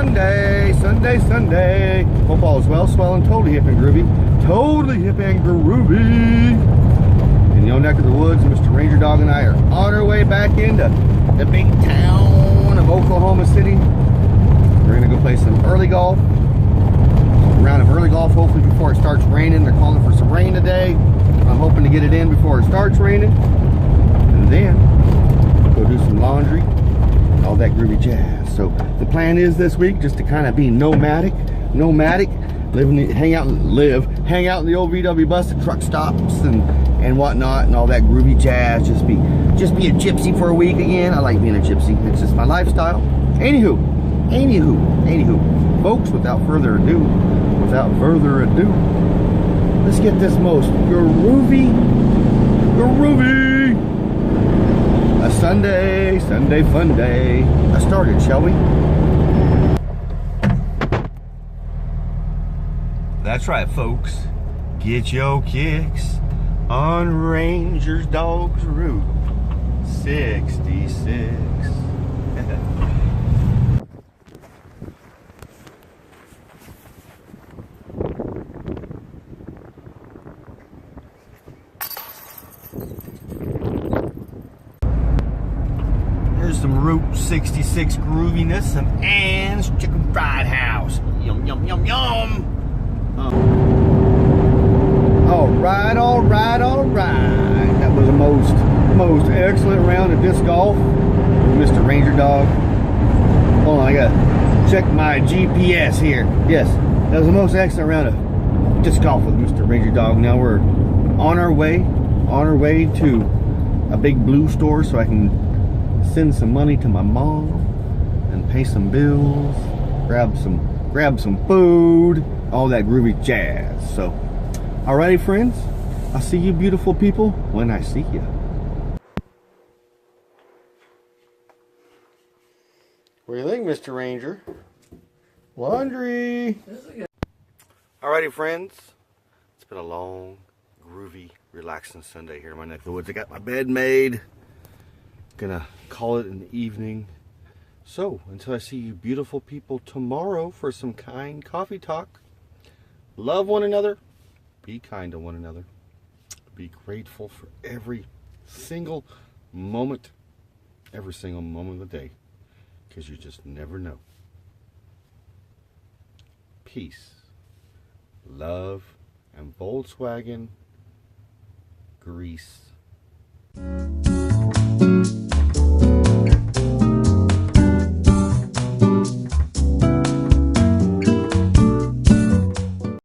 Sunday, Sunday, Sunday. Hope all is well, swell, and totally hip and groovy. Totally hip and groovy. In the old neck of the woods, Mr. Ranger Dog and I are on our way back into the big town of Oklahoma City. We're gonna go play some early golf. A round of early golf, hopefully before it starts raining. They're calling for some rain today. I'm hoping to get it in before it starts raining. And then go do some laundry, all that groovy jazz. So the plan is this week just to kind of be nomadic, hang out in the old VW bus at truck stops and whatnot, and all that groovy jazz. Just be a gypsy for a week again. I like being a gypsy. It's just my lifestyle. Anywho, folks, without further ado, let's get this most groovy a Sunday fun day started, shall we? That's right, folks. Get your kicks on Ranger's Dogs Route 66. Here's some Route 66 grooviness, some Ann's Chicken Fried House. Yum, yum, yum, yum. All right. That was the most excellent round of disc golf with Mr. Ranger Dog. Hold on, I gotta check my GPS here. Yes, that was the most excellent round of disc golf with Mr. Ranger Dog. Now we're on our way to a big blue store so I can send some money to my mom and pay some bills, grab some food, all that groovy jazz. So, alrighty, friends, I'll see you beautiful people when I see you. What do you think, Mr. Ranger? Laundry. Alrighty, friends, it's been a long, groovy, relaxing Sunday here in my neck of the woods. I got my bed made. Gonna call it an evening. So until I see you beautiful people tomorrow for some kind coffee talk, love one another, be kind to one another, be grateful for every single moment of the day, because you just never know. Peace, love, and Volkswagen grease.